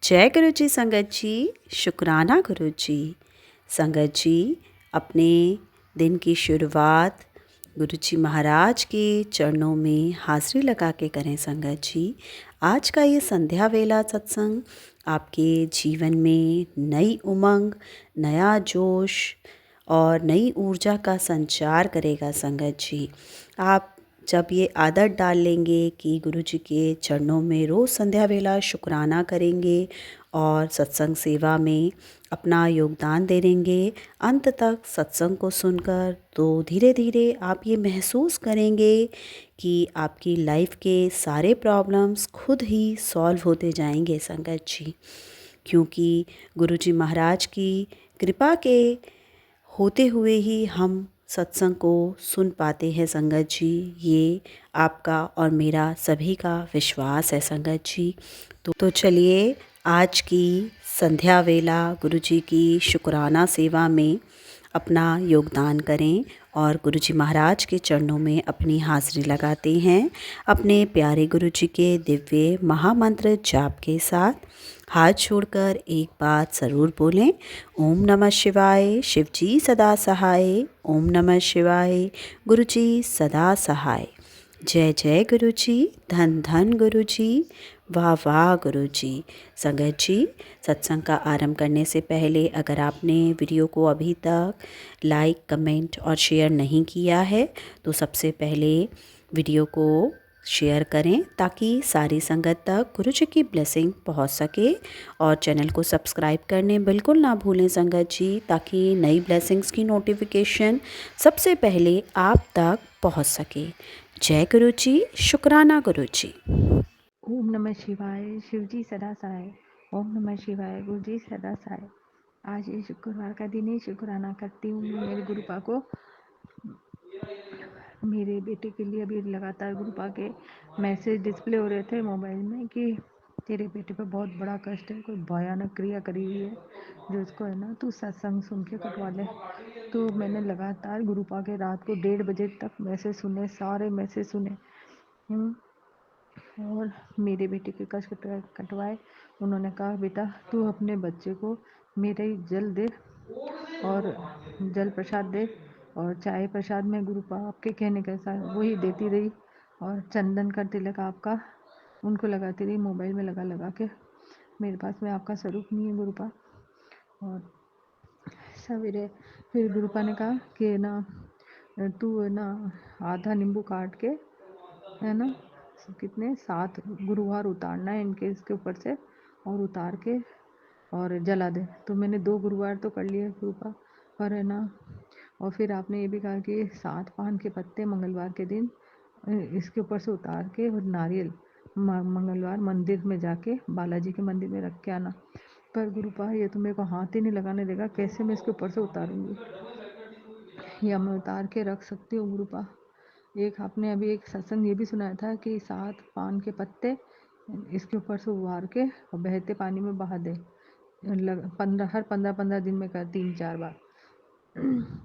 जय गुरु जी संगत जी। शुक्राना गुरु जी। संगत जी, अपने दिन की शुरुआत गुरु जी महाराज के चरणों में हाजिरी लगा के करें। संगत जी, आज का ये संध्या वेला सत्संग आपके जीवन में नई उमंग, नया जोश और नई ऊर्जा का संचार करेगा। संगत जी, आप जब ये आदत डाल लेंगे कि गुरु जी के चरणों में रोज़ संध्या वेला शुक्राना करेंगे और सत्संग सेवा में अपना योगदान दे देंगे अंत तक सत्संग को सुनकर, तो धीरे धीरे आप ये महसूस करेंगे कि आपकी लाइफ के सारे प्रॉब्लम्स खुद ही सॉल्व होते जाएंगे। संगत जी, क्योंकि गुरु जी महाराज की कृपा के होते हुए ही हम सत्संग को सुन पाते हैं। संगत जी, ये आपका और मेरा सभी का विश्वास है। संगत जी, तो चलिए आज की संध्या वेला गुरु जी की शुक्राना सेवा में अपना योगदान करें और गुरु जी महाराज के चरणों में अपनी हाजिरी लगाते हैं। अपने प्यारे गुरु जी के दिव्य महामंत्र जाप के साथ हाथ छोड़कर एक बात ज़रूर बोलें, ओम नमः शिवाय, शिव जी सदा सहाय। ओम नमः शिवाय, गुरु जी सदा सहाय। जय जय गुरु जी, धन धन गुरु जी, वाह वाह गुरु जी। संगत जी, सत्संग का आरंभ करने से पहले अगर आपने वीडियो को अभी तक लाइक, कमेंट और शेयर नहीं किया है तो सबसे पहले वीडियो को शेयर करें ताकि सारी संगत तक गुरु जी की ब्लेसिंग पहुंच सके, और चैनल को सब्सक्राइब करने बिल्कुल ना भूलें संगत जी, ताकि नई ब्लेसिंग्स की नोटिफिकेशन सबसे पहले आप तक पहुंच सके। जय गुरु जी, शुक्राना गुरु जी। ओम नमः शिवाय, शिव जी सदा सहाय। ओम नमः शिवाय, गुरु जी सदा सहाय। आज ये शुक्रवार का दिन है, शुक्राना करती हूँ मेरे गुरुपा को। मेरे बेटे के लिए अभी लगातार गुरुपा के मैसेज डिस्प्ले हो रहे थे मोबाइल में कि तेरे बेटे पे बहुत बड़ा कष्ट है, कोई भयानक क्रिया करी हुई है जो उसको है ना तू सत्संग सुन के कटवा ले। तो मैंने लगातार गुरुपा के रात को 1:30 बजे तक मैसेज सुने, सारे मैसेज सुने और मेरे बेटे के कष्ट कटवाए। उन्होंने कहा बेटा तू अपने बच्चे को मेरे ही जल दे और जल प्रसाद दे, और चाय प्रसाद में गुरुपा आपके कहने के साथ वही देती रही, और चंदन का तिलक आपका उनको लगाती रही मोबाइल में लगा लगा के। मेरे पास में आपका स्वरूप नहीं है गुरुपा। और सवेरे फिर गुरुपा ने कहा कि ना तू है ना आधा नींबू काट के है ना कितने 7 गुरुवार उतारना है इनके इसके ऊपर से, और उतार के और जला दे। तो मैंने 2 गुरुवार तो कर लिए गुरुपा, पर है ना। और फिर आपने ये भी कहा कि 7 पान के पत्ते मंगलवार के दिन इसके ऊपर से उतार के और नारियल मंगलवार मंदिर में जाके बालाजी के मंदिर में रख के आना। पर गुरुपा ये तो मेरे को हाथ ही नहीं लगाने देगा, कैसे मैं इसके ऊपर से उतारूंगी, या मैं उतार के रख सकती हूँ गुरुपा। एक आपने अभी एक सत्संग ये भी सुनाया था कि 7 पान के पत्ते इसके ऊपर से उबार के और बहते पानी में बहा दे, हर 15-15 दिन में कर 3-4 बार।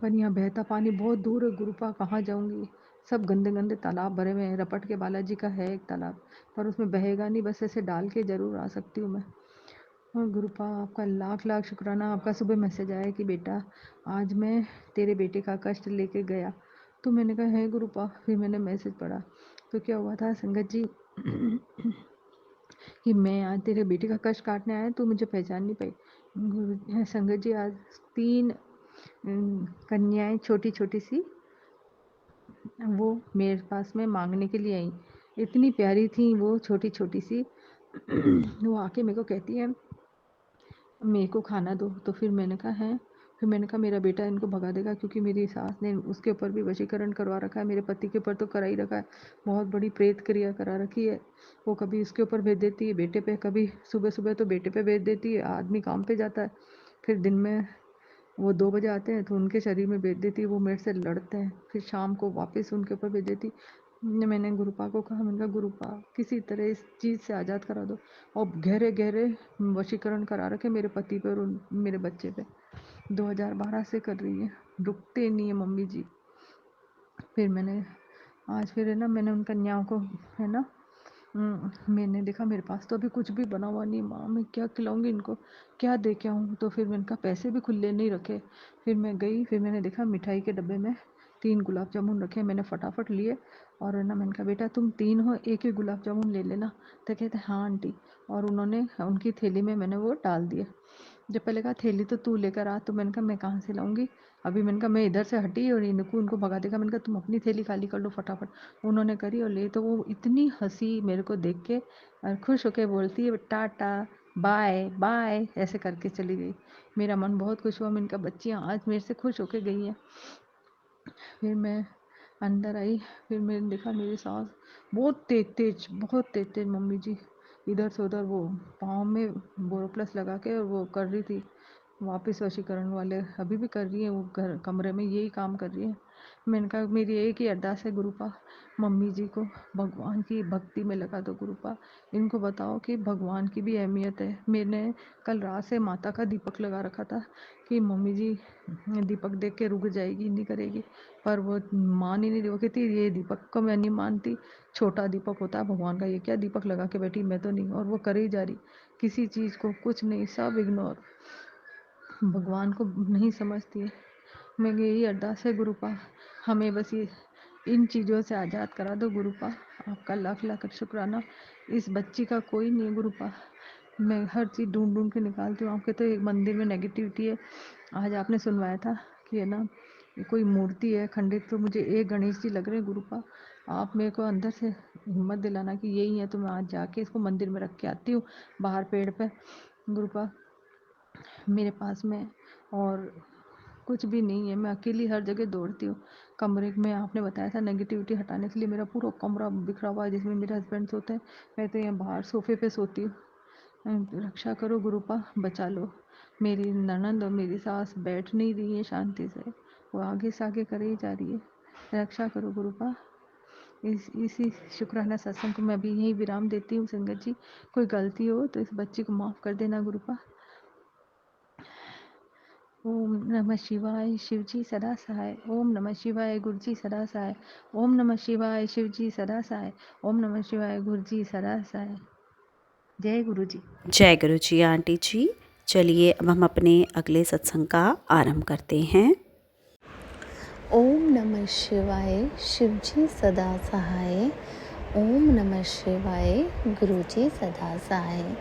पर यहाँ बहता पानी बहुत दूर है गुरुपा, कहाँ जाऊँगी। सब गंदे गंदे तालाब भरे हुए हैं। रपट के बालाजी का है एक तालाब, पर उसमें बहेगा नहीं, बस ऐसे डाल के ज़रूर आ सकती हूँ मैं। और गुरुपा आपका लाख लाख शुक्राना। आपका सुबह मैसेज आया कि बेटा आज मैं तेरे बेटे का कष्ट लेके गया। तो मैंने कहा है गुरुपा। फिर मैंने मैसेज पढ़ा तो क्या हुआ था संगत जी कि मैं आज तेरे बेटे का कष्ट काटने आया, तू मुझे पहचान नहीं पाई। संगत जी आज 3 कन्याएं छोटी छोटी सी वो मेरे पास में मांगने के लिए आई। इतनी प्यारी थी वो छोटी छोटी सी वो आके मेरे को कहती है मेरे को खाना दो। तो फिर मैंने कहा है, फिर मैंने कहा मेरा बेटा इनको भगा देगा, क्योंकि मेरी सास ने उसके ऊपर भी वशीकरण करवा रखा है, मेरे पति के ऊपर तो करा ही रखा है, बहुत बड़ी प्रेत क्रिया करा रखी है। वो कभी उसके ऊपर भेज देती है बेटे पे, कभी सुबह सुबह तो बेटे पे भेज देती है, आदमी काम पे जाता है, फिर दिन में वो 2 बजे आते हैं तो उनके शरीर में भेज देती है, वो मेरे से लड़ते हैं, फिर शाम को वापस उनके ऊपर भेज देती। मैंने गुरुपा को कहा, मैंने कहा गुरुपा किसी तरह इस चीज़ से आज़ाद करा दो। और गहरे गहरे वशीकरण करा रखे मेरे पति पे और मेरे बच्चे पे, 2012 से कर रही है, रुकते नहीं है मम्मी जी। फिर मैंने आज फिर है ना मैंने उन कन्याओं को है ना मैंने देखा मेरे पास तो अभी कुछ भी बना हुआ नहीं, माँ मैं क्या खिलाऊंगी इनको, क्या दे के आऊँ? तो फिर मैंने कहा पैसे भी खुले नहीं रखे। फिर मैं गई, फिर मैंने देखा मिठाई के डब्बे में 3 गुलाब जामुन रखे। मैंने फटाफट लिए और है ना, मैंने कहा बेटा तुम 3 हो, एक ही गुलाब जामुन ले लेना। तो कहते हाँ आंटी। और उन्होंने उनकी थैली में मैंने वो डाल दिए। जब पहले कहा थैली तो तू लेकर आ, तो मैंने कहा मैं कहाँ से लाऊंगी? अभी मैंने कहा मैं इधर से हटी और इनको उनको भगा देगा। मैंने कहा तुम अपनी थैली खाली कर लो फटाफट। उन्होंने करी और ले, तो वो इतनी हंसी मेरे को देख के और खुश होके बोलती है टाटा बाय बाय ऐसे करके चली गई। मेरा मन बहुत खुश हुआ। मैंने कहा बच्चियाँ आज मेरे से खुश होके गई हैं। फिर मैं अंदर आई, फिर मैंने देखा मेरी सास बहुत तेज तेज मम्मी जी इधर से उधर वो पाँव में बोरोप्लस लगा के और वो कर रही थी वापस वशीकरण वाले, अभी भी कर रही है वो, घर कमरे में यही काम कर रही है। मैंने कहा मेरी एक ही अरदास है गुरुपा, मम्मी जी को भगवान की भक्ति में लगा दो गुरुपा, इनको बताओ कि भगवान की भी अहमियत है। मैंने कल रात से माता का दीपक लगा रखा था कि मम्मी जी दीपक देख के रुक जाएगी, नहीं करेगी, पर वो मान ही नहीं रही। वो कहती ये दीपक को मैं नहीं मानती, छोटा दीपक होता है भगवान का, ये क्या दीपक लगा के बैठी, मैं तो नहीं। और वो करे ही जा रही, किसी चीज़ को कुछ नहीं, सब इग्नोर, भगवान को नहीं समझती है। मैं यही अरदास है गुरुपा, हमें बस ये इन चीज़ों से आज़ाद करा दो गुरुपा। आपका लाख लाख शुक्राना। इस बच्ची का कोई नहीं है गुरुपा, मैं हर चीज़ ढूंढ ढूंढ के निकालती हूँ। आपके तो एक मंदिर में नेगेटिविटी है, आज आपने सुनवाया था कि है ना कोई मूर्ति है खंडित, तो मुझे एक गणेश जी लग रहे हैं गुरुपा। आप मेरे को अंदर से हिम्मत दिलाना कि यही है, तो मैं आज जाके इसको मंदिर में रख के आती हूँ बाहर पेड़ पे गुरुपा मेरे पास में। और कुछ भी नहीं है, मैं अकेली हर जगह दौड़ती हूँ। कमरे में आपने बताया था नेगेटिविटी हटाने के लिए, मेरा पूरा कमरा बिखरा हुआ है जिसमें मेरे हस्बैंड सोते हैं, मैं तो यहाँ बाहर सोफे पे सोती हूँ। रक्षा करो गुरुपा, बचा लो। मेरी ननंद और मेरी सास बैठ नहीं रही है शांति से, वो आगे से आगे करे ही जा रही है। रक्षा करो गुरुपा। इसी शुक्राना सत्संग को मैं अभी यहीं विराम देती हूँ। संगत जी कोई गलती हो तो इस बच्ची को माफ़ कर देना गुरुपा। ओम नमः शिवाय, शिवजी सदा सहाय। ओम नमः शिवाय, गुरुजी सदा सहाय। ओम नमः शिवाय, शिवजी सदा सहाय। ओम नमः शिवाय, गुरुजी सदा सहाय। जय गुरु जी। जय गुरु जी आंटी जी। चलिए अब हम अपने अगले सत्संग का आरंभ करते हैं। ओम नमः शिवाय, शिवजी सदा सहाय। ओम नमः शिवाय, गुरुजी सदा सहाय।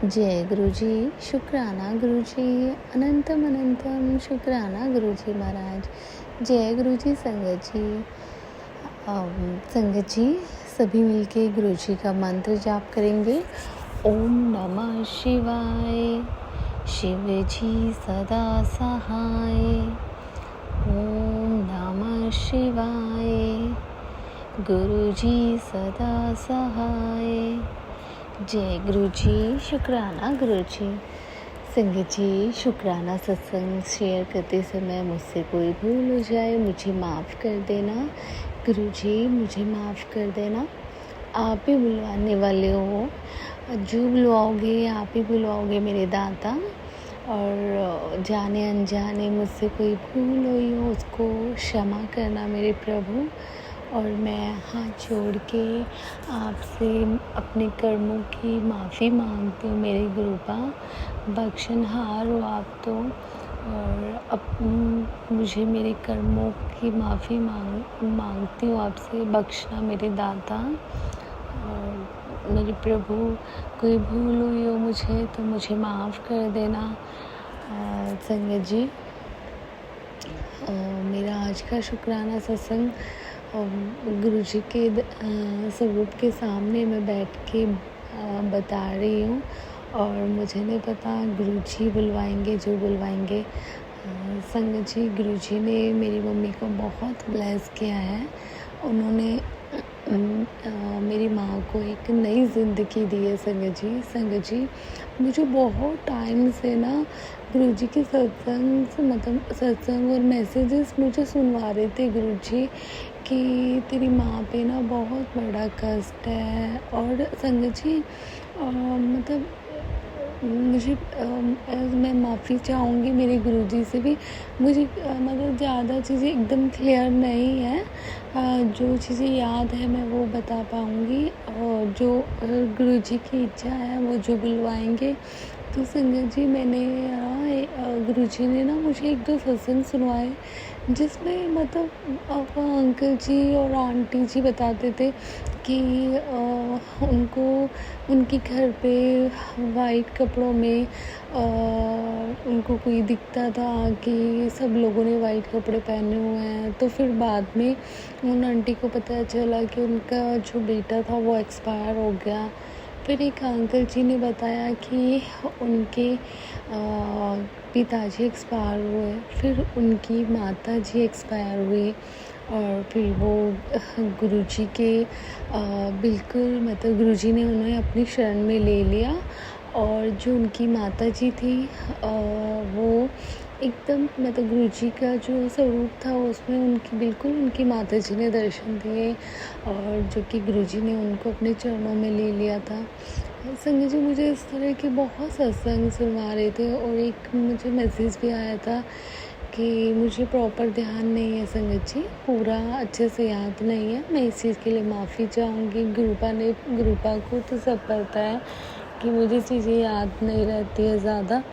जय गुरुजी, शुक्राना गुरुजी, अनंतम अनंतम शुक्राना गुरुजी महाराज। जय गुरुजी। संगत जी संगत जी सभी मिलके गुरुजी का मंत्र जाप करेंगे। ओम नमः शिवाय, शिवजी सदा सहाय। ओम नमः शिवाय, गुरुजी सदा सहाय। जय गुरुजी, शुक्राना गुरुजी। संगत जी शुक्राना सत्संग शेयर करते समय मुझसे कोई भूल हो जाए मुझे माफ़ कर देना। गुरुजी मुझे माफ़ कर देना। आप ही बुलवाने वाले हो, जो बुलवाओगे आप ही बुलवाओगे मेरे दाता। और जाने अनजाने मुझसे कोई भूल हुई हो उसको क्षमा करना मेरे प्रभु। और मैं हाथ जोड़ के आपसे अपने कर्मों की माफ़ी मांगती हूँ मेरे गुरुपा। बख्शनहार हो आप तो, और अब मुझे मेरे कर्मों की माफ़ी मांगती हूँ आपसे, बख्शना मेरे दाता। और मेरे प्रभु कोई भूल हुई हो मुझे तो मुझे माफ़ कर देना। संगत जी मेरा आज का शुक्राना सत्संग गुरुजी के स्वरूप के सामने मैं बैठ के बता रही हूँ, और मुझे नहीं पता गुरुजी बुलवाएंगे जो बुलवाएंगे। संगत जी गुरुजी ने मेरी मम्मी को बहुत ब्लेस किया है। उन्होंने मेरी माँ को एक नई ज़िंदगी दी है। संगत जी मुझे बहुत टाइम से ना गुरुजी के सत्संग से मतलब सत्संग और मैसेजेस मुझे सुनवा रहे थे गुरुजी कि तेरी माँ पे ना बहुत बड़ा कष्ट है। और संगत जी मतलब मैं माफ़ी चाहूँगी मेरे गुरुजी से भी। मुझे मतलब ज़्यादा चीज़ें एकदम क्लियर नहीं है। जो चीज़ें याद है मैं वो बता पाऊँगी, और जो गुरुजी की इच्छा है वो जो बुलवाएँगे। तो संगत जी, मैंने गुरुजी ने ना मुझे 1-2 सत्संग सुनवाए, जिसमें मतलब अंकल जी और आंटी जी बताते थे कि उनको उनके घर पे वाइट कपड़ों में उनको कोई दिखता था कि सब लोगों ने वाइट कपड़े पहने हुए हैं। तो फिर बाद में उन आंटी को पता चला कि उनका जो बेटा था वो एक्सपायर हो गया। फिर एक अंकल जी ने बताया कि उनके पिताजी एक्सपायर हुए, फिर उनकी माता जी एक्सपायर हुई, और फिर वो गुरुजी के बिल्कुल मतलब गुरुजी ने उन्हें अपनी शरण में ले लिया। और जो उनकी माता जी थी वो एकदम मतलब गुरुजी का जो स्वरूप था उसमें उनकी बिल्कुल उनकी माता जी ने दर्शन दिए, और जो कि गुरुजी ने उनको अपने चरणों में ले लिया था। संगत जी, मुझे इस तरह के बहुत सत्संग सुनवा रहे थे, और एक मुझे मैसेज भी आया था कि मुझे प्रॉपर ध्यान नहीं है संगत जी, पूरा अच्छे से याद नहीं है। मैं इस चीज़ के लिए माफ़ी चाहूँगी। गुरुपा को तो सब पता है कि मुझे चीज़ें याद नहीं रहती है ज़्यादा,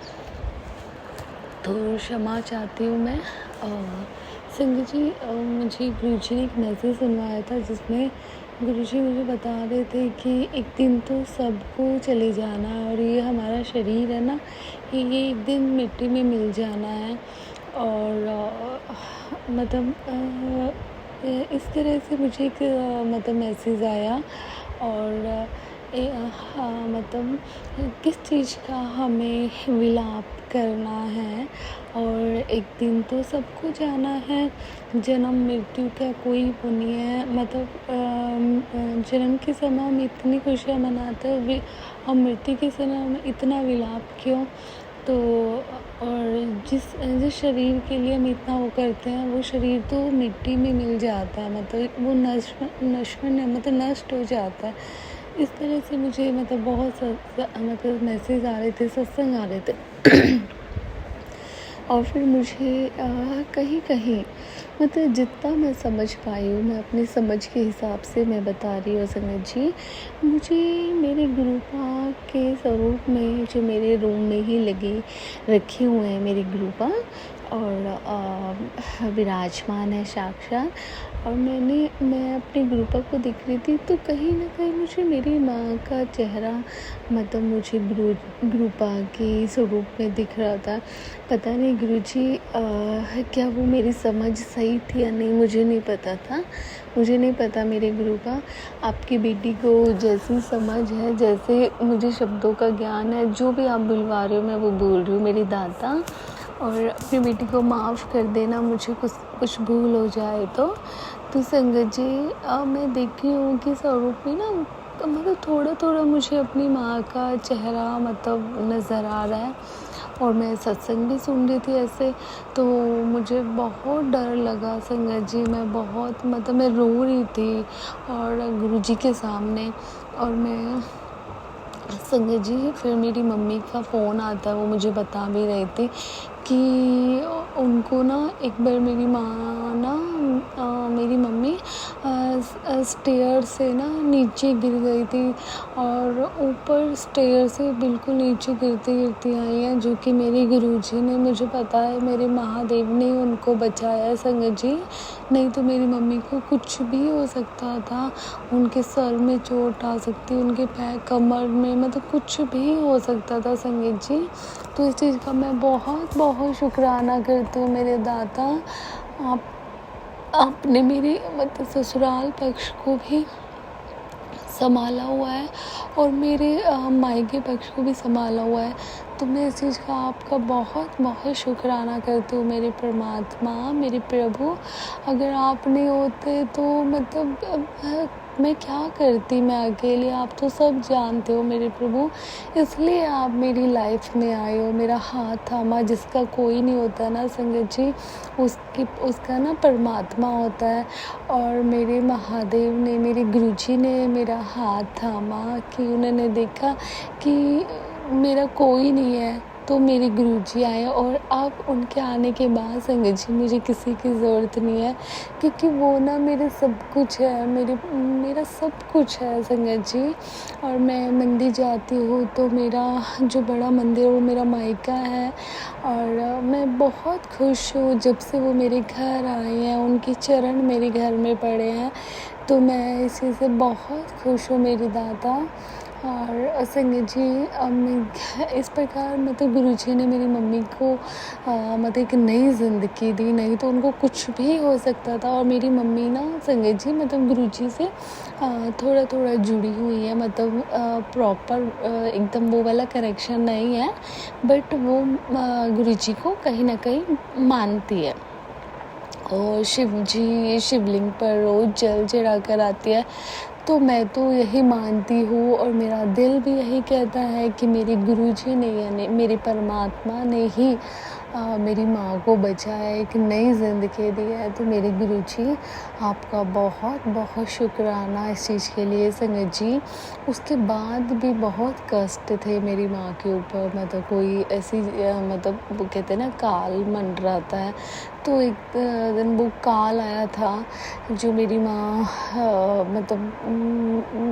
तो क्षमा चाहती हूँ मैं। संगत जी, मुझे गुरुजी ने एक मैसेज सुनवाया था, जिसमें गुरुजी मुझे बता रहे थे कि एक दिन तो सबको चले जाना है, और ये हमारा शरीर है ना, ये एक दिन मिट्टी में मिल जाना है। और मतलब इस तरह से मुझे एक मतलब मैसेज आया। और हाँ, मतलब किस चीज़ का हमें विलाप करना है, और एक दिन तो सबको जाना है। जन्म मृत्यु का कोई वो नहीं है। मतलब जन्म के समय हम इतनी खुशियाँ मनाते हैं, हम मृत्यु के समय में इतना विलाप क्यों? तो और जिस शरीर के लिए हम इतना वो करते हैं, वो शरीर तो मिट्टी में मिल जाता है, मतलब वो मतलब नष्ट हो जाता है। इस तरह से मुझे मतलब बहुत मतलब मैसेज आ रहे थे, सत्संग आ रहे थे। और फिर मुझे कहीं मतलब जितना मैं समझ पाई हूँ, मैं अपनी समझ के हिसाब से मैं बता रही हूँ संगत जी। मुझे मेरे गुरुपा के स्वरूप में जो मेरे रूम में ही रखे हुए हैं मेरे गुरुपा, और विराजमान है साक्षात। और मैं अपने गुरुपा को देख रही थी, तो कहीं ना कहीं मुझे मेरी माँ का चेहरा मतलब मुझे गुरुपा के स्वरूप में दिख रहा था। पता नहीं गुरुजी क्या वो मेरी समझ सही थी या नहीं, मुझे नहीं पता था। मुझे नहीं पता मेरे गुरुपा, आपकी बेटी को जैसी समझ है, जैसे मुझे शब्दों का ज्ञान है, जो भी आप बुलवा रहे हो मैं वो बोल रही हूँ मेरी दाता। और अपनी बेटी को माफ़ कर देना, मुझे कुछ भूल हो जाए तो संगत जी, मैं देख रही हूँ कि स्वरूप में ना मतलब थोड़ा मुझे अपनी माँ का चेहरा मतलब नज़र आ रहा है। और मैं सत्संग भी सुन रही थी ऐसे, तो मुझे बहुत डर लगा संगत जी। मैं बहुत मतलब मैं रो रही थी और गुरुजी के सामने। और मैं संगत जी, फिर मेरी मम्मी का फ़ोन आता है, वो मुझे बता भी रही थी कि उनको ना एक बार मेरी मम्मी स्टेयर से ना नीचे गिर गई थी, और ऊपर स्टेयर से बिल्कुल नीचे गिरती आई हैं, जो कि मेरे गुरुजी ने, मुझे पता है मेरे महादेव ने उनको बचाया है संगत जी। नहीं तो मेरी मम्मी को कुछ भी हो सकता था, उनके सर में चोट आ सकती, उनके पैर कमर में, मतलब कुछ भी हो सकता था संगत जी। तो इस चीज़ का मैं बहुत बहुत शुक्राना करती हूँ मेरे दाता। आपने मेरे मतलब ससुराल पक्ष को भी संभाला हुआ है, और मेरे मायके पक्ष को भी संभाला हुआ है। तो मैं इस चीज़ का आपका बहुत बहुत शुक्राना करती हूँ मेरे परमात्मा, मेरे प्रभु। अगर आप नहीं होते तो मतलब मैं क्या करती, मैं अकेले, आप तो सब जानते हो मेरे प्रभु। इसलिए आप मेरी लाइफ में आए हो, मेरा हाथ थामा, जिसका कोई नहीं होता ना संगत जी, उसका ना परमात्मा होता है। और मेरे महादेव ने, मेरे गुरुजी ने मेरा हाथ थामा कि उन्होंने देखा कि मेरा कोई नहीं है, तो मेरे गुरुजी आए और अब उनके आने के बाद संगत जी मुझे किसी की ज़रूरत नहीं है, क्योंकि वो ना मेरे सब कुछ है, मेरा सब कुछ है संगत जी। और मैं मंदिर जाती हूँ तो मेरा जो बड़ा मंदिर है वो मेरा मायका है, और मैं बहुत खुश हूँ जब से वो मेरे घर आए हैं, उनके चरण मेरे घर में पड़े हैं, तो मैं इस चीज़ से बहुत खुश हूँ मेरी दाता। और संगत जी इस प्रकार मतलब गुरुजी ने मेरी मम्मी को मतलब एक नई ज़िंदगी दी, नहीं तो उनको कुछ भी हो सकता था। और मेरी मम्मी ना संगत जी मतलब गुरुजी से थोड़ा थोड़ा जुड़ी हुई है, मतलब प्रॉपर एकदम वो वाला कनेक्शन नहीं है, बट वो गुरुजी को कहीं ना कहीं मानती है। और शिवलिंग पर रोज़ जल चढ़ा कर आती है, तो मैं तो यही मानती हूँ और मेरा दिल भी यही कहता है कि मेरे गुरुजी ने यानी मेरे परमात्मा ने ही मेरी माँ को बचाया, एक नई ज़िंदगी दी है। तो मेरे गुरुजी आपका बहुत बहुत शुक्राना इस चीज़ के लिए संगत जी। उसके बाद भी बहुत कष्ट थे मेरी माँ के ऊपर, मतलब कोई ऐसी मतलब वो कहते हैं ना काल मंडराता है, तो एक दिन वो काल आया था जो मेरी माँ मतलब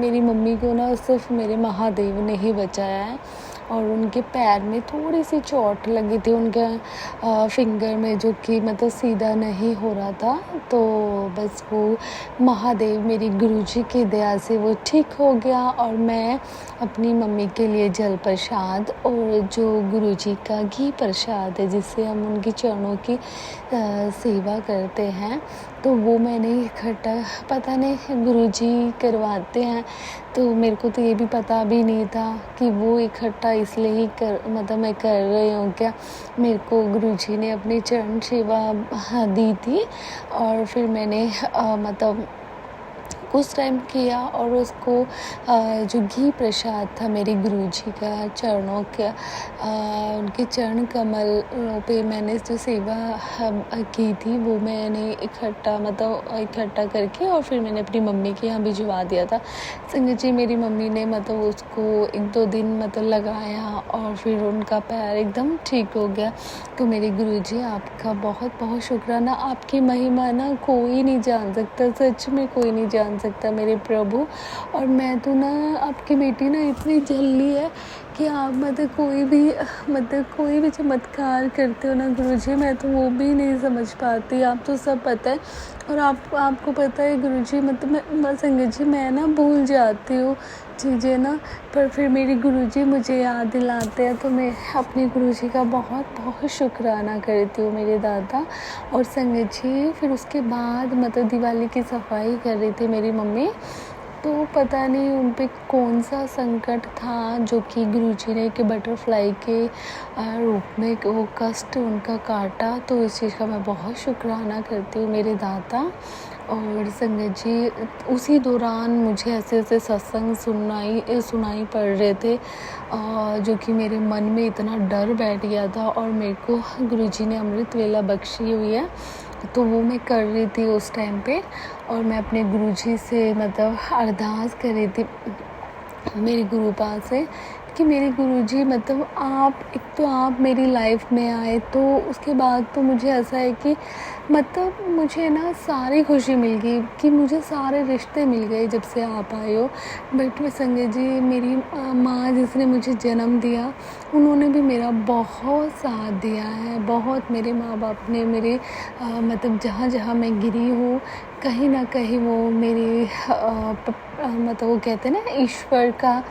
मेरी मम्मी को ना सिर्फ मेरे महादेव ने ही बचाया है। और उनके पैर में थोड़ी सी चोट लगी थी, उनके फिंगर में, जो कि मतलब सीधा नहीं हो रहा था, तो बस वो महादेव मेरी गुरुजी की दया से वो ठीक हो गया। और मैं अपनी मम्मी के लिए जल प्रसाद और जो गुरुजी का घी प्रसाद है जिससे हम उनके चरणों की सेवा करते हैं, तो वो मैंने इकट्ठा पता नहीं गुरुजी करवाते हैं, तो मेरे को तो ये भी पता भी नहीं था कि वो इकट्ठा इसलिए ही मतलब मैं कर रही हूँ क्या। मेरे को गुरुजी ने अपनी चरण सेवा दी थी, और फिर मैंने मतलब कुछ टाइम किया, और उसको जो घी प्रसाद था मेरे गुरुजी का चरणों का उनके चरण कमल पे मैंने जो सेवा की थी वो मैंने इकट्ठा करके और फिर मैंने अपनी मम्मी के यहाँ भिजवा दिया था। संगत जी मेरी मम्मी ने मतलब उसको 1-2 दिन मतलब लगाया और फिर उनका पैर एकदम ठीक हो गया। तो मेरे गुरुजी आपका बहुत बहुत शुक्राना, आपकी महिमा ना कोई नहीं जान सकता, सच में कोई नहीं जान सकता मेरे प्रभु। और मैं तो ना आपकी बेटी ना इतनी झल्ली है कि आप मतलब कोई भी चमत्कार करते हो ना गुरुजी, मैं तो वो भी नहीं समझ पाती, आप तो सब पता है। और आपको पता है गुरुजी मतलब मैं संगत जी मैं ना भूल जाती हूँ चीज़ें ना, पर फिर मेरे गुरुजी मुझे याद दिलाते हैं, तो मैं अपने गुरुजी का बहुत बहुत शुक्राना करती हूँ मेरे दादा। और संगत जी फिर उसके बाद मतलब दिवाली की सफाई कर रही थी मेरी मम्मी, तो पता नहीं उन पे कौन सा संकट था जो कि गुरुजी ने कि बटरफ्लाई के रूप में वो कष्ट उनका काटा, तो इस चीज़ का मैं बहुत शुक्राना करती हूँ मेरे दाता। और संगत जी उसी दौरान मुझे ऐसे ऐसे सत्संग सुनाई पड़ रहे थे जो कि मेरे मन में इतना डर बैठ गया था, और मेरे को गुरुजी ने अमृत वेला बख्शी हुई है, तो वो मैं कर रही थी उस टाइम पे। और मैं अपने गुरुजी से मतलब अरदास कर रही थी मेरे गुरुपाल से कि मेरे गुरुजी मतलब आप मेरी लाइफ में आए, तो उसके बाद तो मुझे ऐसा है कि मतलब मुझे ना सारी खुशी मिल गई कि मुझे सारे रिश्ते मिल गए जब से आप आए हो। बट में संगत जी मेरी माँ जिसने मुझे जन्म दिया उन्होंने भी मेरा बहुत साथ दिया है, बहुत। मेरे माँ बाप ने मेरे मतलब जहाँ जहाँ मैं गिरी हूँ कहीं ना कहीं वो मेरे मतलब वो कहते हैं ना ईश्वर का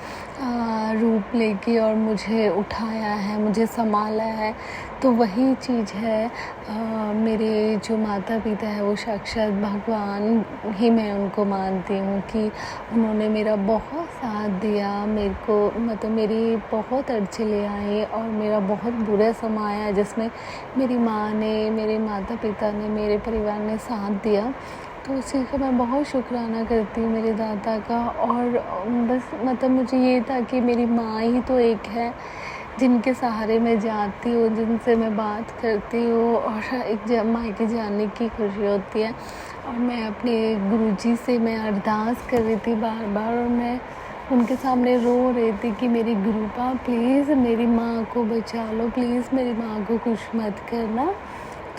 रूप लेके और मुझे उठाया है, मुझे संभाला है। तो वही चीज़ है मेरे जो माता पिता है वो साक्षात भगवान ही मैं उनको मानती हूँ कि उन्होंने मेरा बहुत साथ दिया, मेरे को मतलब मेरी बहुत अड़चने आई और मेरा बहुत बुरा समय आया जिसमें मेरी माँ ने, मेरे माता पिता ने, मेरे परिवार ने साथ दिया। तो उस चीज़ का मैं बहुत शुक्राना करती हूँ मेरे दादा का। और बस मतलब मुझे ये था कि मेरी माँ ही तो एक है जिनके सहारे मैं जाती हूँ, जिनसे मैं बात करती हूँ और एक मायके जाने की खुशी होती है। और मैं अपने गुरुजी से मैं अरदास कर रही थी बार बार, और मैं उनके सामने रो रही थी कि मेरी गुरुपा प्लीज़ मेरी माँ को बचा लो, प्लीज़ मेरी माँ को कुछ मत करना।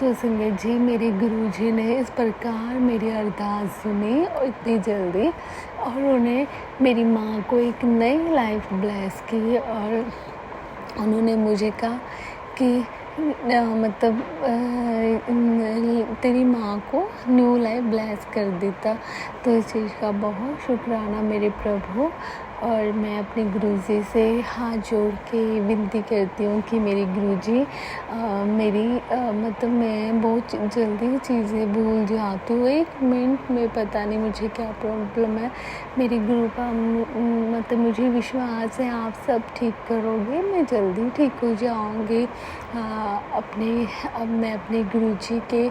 तो संगत जी, मेरे गुरुजी ने इस प्रकार मेरी अरदास सुनी और इतनी जल्दी, और उन्हें मेरी माँ को एक नई लाइफ ब्लेस की, और उन्होंने मुझे कहा कि मतलब तेरी माँ को न्यू लाइफ ब्लेस कर देता। तो इस चीज़ का बहुत शुक्राना मेरे प्रभु। और मैं अपने गुरुजी से हाथ जोड़ के विनती करती हूँ कि मेरे गुरुजी मेरी मतलब मैं बहुत जल्दी चीज़ें भूल जाती हूँ, 1 मिनट में पता नहीं मुझे क्या प्रॉब्लम है। मेरी गुरु का मतलब मुझे विश्वास है आप सब ठीक करोगे, मैं जल्दी ठीक हो जाऊँगी। अब मैं अपने गुरुजी के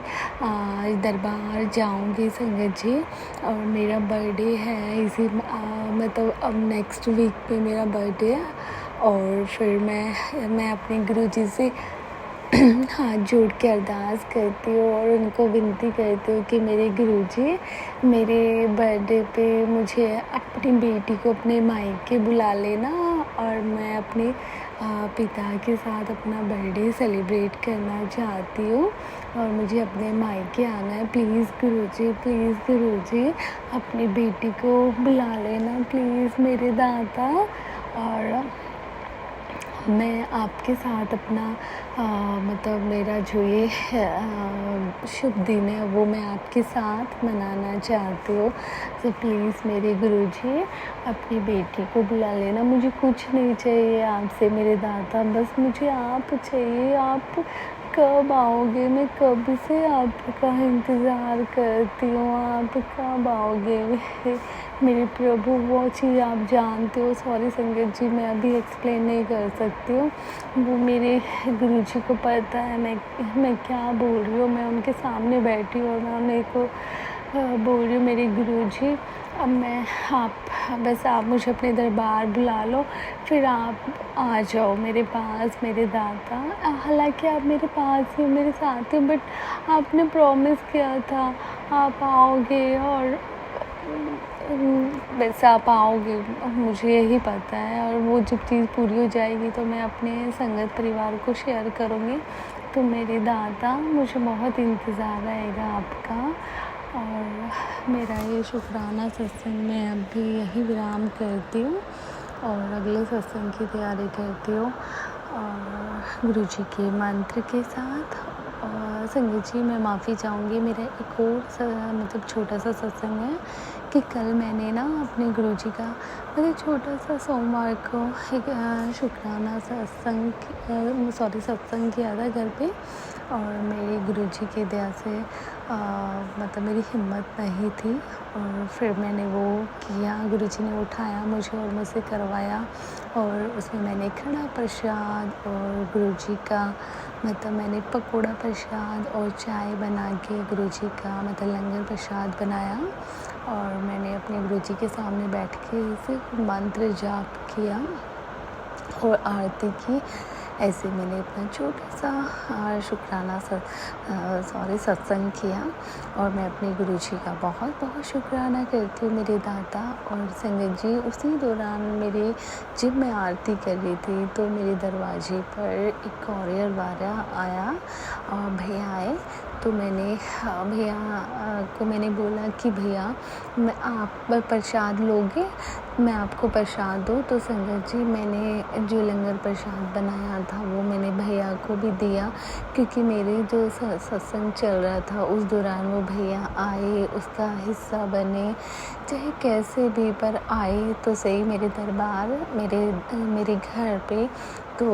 दरबार जाऊँगी संगत जी। और मेरा बर्थडे है इसी मतलब अब नेक्स्ट वीक पे मेरा बर्थडे है। और फिर मैं अपने गुरुजी से हाथ जोड़ के अरदास करती हूँ और उनको विनती करती हूँ कि मेरे गुरुजी मेरे बर्थडे पे मुझे अपनी बेटी को अपने मायके बुला लेना, और मैं अपने पिता के साथ अपना बर्थडे सेलिब्रेट करना चाहती हूँ और मुझे अपने मायके आना है। प्लीज़ गुरुजी अपनी बेटी को बुला लेना प्लीज़ मेरे दाता। और मैं आपके साथ अपना मतलब मेरा जो ये शुभ दिन है वो मैं आपके साथ मनाना चाहती हूँ। तो प्लीज़ मेरे गुरुजी अपनी बेटी को बुला लेना। मुझे कुछ नहीं चाहिए आपसे मेरे दाता, बस मुझे आप चाहिए। आप कब आओगे? मैं कब से आपका इंतज़ार करती हूँ, आप कब आओगे मेरे प्रभु? वो चीज़ आप जानते हो। सॉरी संगत जी, मैं अभी एक्सप्लेन नहीं कर सकती हूँ, वो मेरे गुरुजी को पता है मैं क्या बोल रही हूँ। मैं उनके सामने बैठी हूँ और मैं उन्हें को बोल रही हूँ मेरे गुरुजी बस आप मुझे अपने दरबार बुला लो, फिर आप आ जाओ मेरे पास मेरे दाता। हालांकि आप मेरे पास ही मेरे साथ ही, बट आपने प्रॉमिस किया था आप आओगे, और वैसे आप आओगे मुझे यही पता है। और वो जब चीज़ पूरी हो जाएगी तो मैं अपने संगत परिवार को शेयर करूँगी। तो मेरे दाता मुझे बहुत इंतज़ार रहेगा आपका। और मेरा ये शुक्राना सत्संग मैं अभी यही विराम करती हूँ और अगले सत्संग की तैयारी करती हूँ गुरुजी के मंत्र के साथ। और संगत जी, मैं माफ़ी चाहूँगी, मेरा एक और मतलब छोटा सा सत्संग है कि कल मैंने ना अपने गुरुजी का मतलब छोटा सा सोमवार को एक शुक्राना सत्संग किया था घर पे। और मेरे गुरुजी की दया से मतलब मेरी हिम्मत नहीं थी, और फिर मैंने वो किया। गुरुजी ने उठाया मुझे और मुझसे करवाया, और उसमें मैंने खड़ा प्रसाद और गुरुजी का मतलब मैंने पकोड़ा प्रसाद और चाय बना के गुरुजी का मतलब लंगर प्रसाद बनाया। और मैंने अपने गुरुजी के सामने बैठ के सिर्फ मंत्र जाप किया और आरती की। ऐसे मैंने अपना छोटा सा शुक्राना सत्संग किया। और मैं अपने गुरुजी का बहुत बहुत शुक्राना करती हूँ मेरे दाता। और संगत जी, उसी दौरान मेरे जब मैं आरती कर रही थी तो मेरे दरवाजे पर एक कॉरियर वाला आया और भैया आए। तो मैंने भैया को मैंने बोला कि भैया आप प्रसाद लोगे, मैं आपको प्रसाद दूँ। तो संगत जी, मैंने जो लंगर प्रसाद बनाया था वो मैंने भैया को भी दिया, क्योंकि मेरे जो सत्संग चल रहा था उस दौरान वो भैया आए, उसका हिस्सा बने, चाहे कैसे भी पर आए तो सही मेरे दरबार मेरे घर पे। तो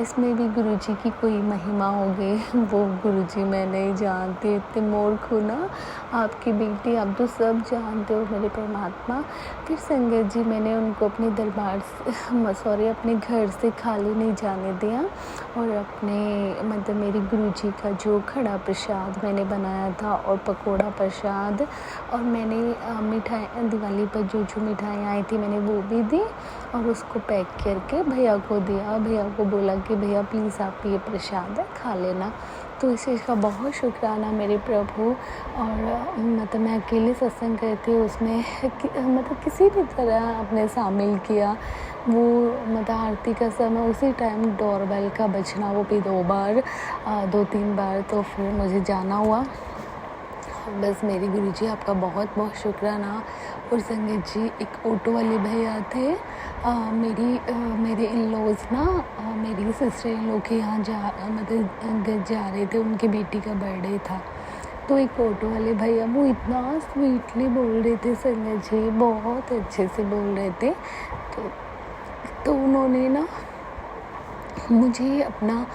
इसमें भी गुरुजी की कोई महिमा होगी, वो गुरुजी मैं नहीं जानती। इतने मूर्ख हो ना आपकी बेटी, आप तो सब जानते हो मेरे परमात्मा। फिर संगत जी, मैंने उनको अपने दरबार से अपने घर से खाली नहीं जाने दिया, और अपने मतलब मेरे गुरुजी का जो खड़ा प्रसाद मैंने बनाया था और पकोड़ा प्रसाद, और मैंने मिठाई दिवाली पर जो मिठाई आई थी मैंने वो भी दी, और उसको पैक करके भैया को दिया। भैया को बोला कि भैया प्लीज़ आप ये प्रसाद है खा लेना। तो इस चीज़ का बहुत शुक्राना मेरे प्रभु। और मतलब मैं अकेले सत्संग करती हूँ, उसमें मतलब किसी भी तरह आपने शामिल किया। वो मतलब आरती का समय उसी टाइम डोरबेल का बजना, वो भी 2 बार 2-3 बार, तो फिर मुझे जाना हुआ। बस मेरे गुरुजी आपका बहुत बहुत शुक्राना। और संगत जी, एक ऑटो वाले भैया थे, मेरे इन लॉज़ ना मेरी सिस्टर इन लॉ के यहाँ मतलब जा रहे थे, उनकी बेटी का बर्थडे था। तो एक ऑटो वाले भैया वो इतना स्वीटली बोल रहे थे संगत जी, बहुत अच्छे से बोल रहे थे। तो उन्होंने ना मुझे अपना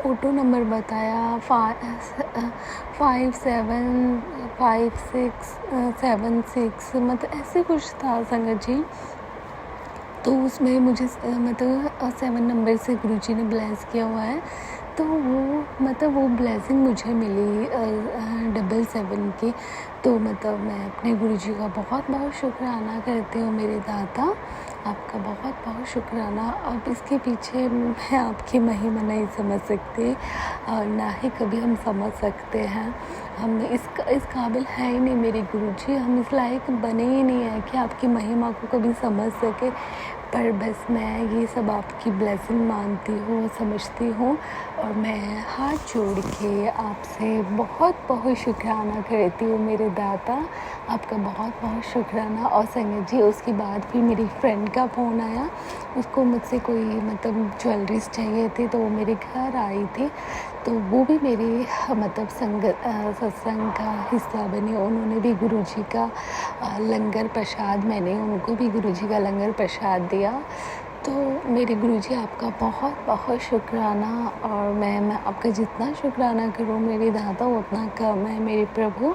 ऑटो नंबर बताया, 575676, मतलब ऐसे कुछ था संगत जी। तो उसमें मुझे मतलब 7 नंबर से गुरुजी ने ब्लेस किया हुआ है। तो वो मतलब वो ब्लेसिंग मुझे मिली 777 की। तो मतलब मैं अपने गुरुजी का बहुत बहुत शुक्राना करती हूँ मेरे दाता, आपका बहुत बहुत शुक्राना। अब इसके पीछे मैं आपकी महिमा नहीं समझ सकती, और ना ही कभी हम समझ सकते हैं। हम इस काबिल है ही नहीं मेरे गुरुजी, हम इस लायक बने ही नहीं हैं कि आपकी महिमा को कभी समझ सके। पर बस मैं ये सब आपकी ब्लेसिंग मानती हूँ, समझती हूँ, और मैं हाथ जोड़ के आपसे बहुत बहुत शुक्राना करती हूँ मेरे दाता, आपका बहुत बहुत शुक्राना। और संगत जी, उसके बाद फिर मेरी फ्रेंड का फ़ोन आया, उसको मुझसे कोई मतलब ज्वेलरीज चाहिए थी, तो वो मेरे घर आई थी। तो वो भी मेरे मतलब सत्संग का हिस्सा बने। उन्होंने भी गुरुजी का लंगर प्रसाद, मैंने उनको भी गुरुजी का लंगर प्रसाद दिया। तो मेरे गुरुजी आपका बहुत बहुत शुक्राना। और मैं आपका जितना शुक्राना करूँ मेरे दाता उतना कम है मेरे प्रभु।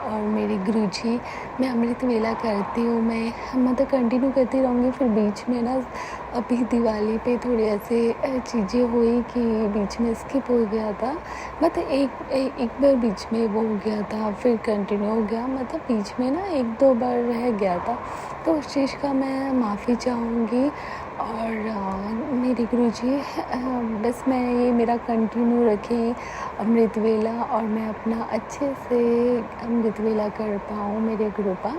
और मेरे गुरुजी, मैं अमृत वेला करती हूँ, मैं मतलब कंटिन्यू करती रहूँगी। फिर बीच में ना अभी दिवाली पे थोड़ी ऐसे चीज़ें हुई कि बीच में स्किप हो गया था, मतलब एक बार बीच में वो हो गया था, फिर कंटिन्यू हो गया, मतलब बीच में ना 1-2 बार रह गया था। तो उस चीज़ का मैं माफ़ी चाहूँगी। और मेरे गुरुजी, बस मैं ये मेरा कंटिन्यू रखें अमृत वेला, और मैं अपना अच्छे से अमृत वेला कर पाऊँ मेरे कृपा।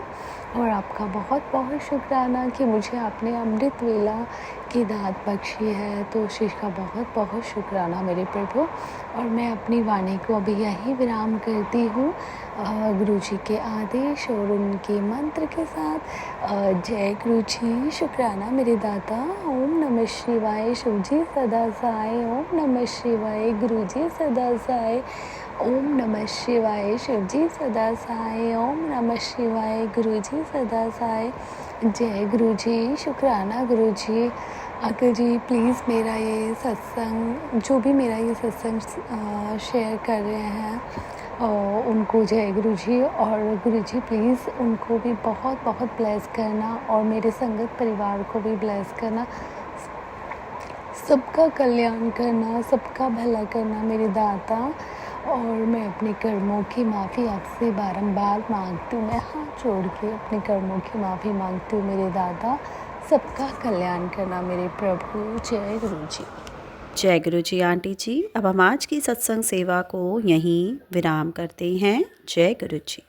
और आपका बहुत बहुत शुक्राना कि मुझे आपने अमृत वेला की दात बख्शी है, तो उस चीज़ का बहुत बहुत शुक्राना मेरे प्रभु। और मैं अपनी वाणी को अभी यहीं विराम करती हूँ गुरुजी के आदेश और उनके मंत्र के साथ। जय गुरुजी, शुक्राना मेरे दाता। ओम नमः शिवाय, शिवजी सदा सहाय। ओम नमः शिवाय, गुरुजी सदा सहाय। ओम नमः शिवाय, शिवजी सदा सहाय। ओम नमः शिवाय, गुरुजी सदा सहाय। जय गुरुजी, शुक्राना गुरुजी। अगर जी प्लीज़ मेरा ये सत्संग, जो भी मेरा ये सत्संग शेयर कर रहे हैं, उनको जय गुरुजी। और गुरुजी प्लीज़ उनको भी बहुत बहुत ब्लेस करना, और मेरे संगत परिवार को भी ब्लेस करना, सबका कल्याण करना, सबका भला करना मेरे दाता। और मैं अपने कर्मों की माफ़ी आपसे बारंबार मांगती हूँ, मैं हाथ जोड़ के अपने कर्मों की माफ़ी मांगती हूँ मेरे दाता, सबका कल्याण करना मेरे प्रभु। जय गुरुजी। जय गुरु जी आंटी जी। अब हम आज की सत्संग सेवा को यहीं विराम करते हैं। जय गुरु जी।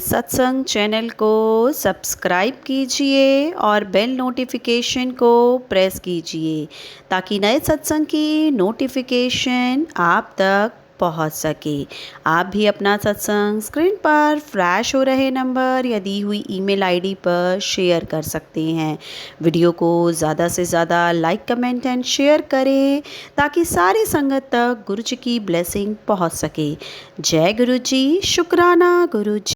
सत्संग चैनल को सब्सक्राइब कीजिए और बेल नोटिफिकेशन को प्रेस कीजिए, ताकि नए सत्संग की नोटिफिकेशन आप तक पहुंच सके। आप भी अपना सत्संग स्क्रीन पर फ्लैश हो रहे नंबर या दी हुई ईमेल आईडी पर शेयर कर सकते हैं। वीडियो को ज़्यादा से ज़्यादा लाइक, कमेंट एंड शेयर करें, ताकि सारी संगत तक गुरु जी की ब्लेसिंग पहुंच सके। जय गुरु जी, शुक्राना गुरु जी।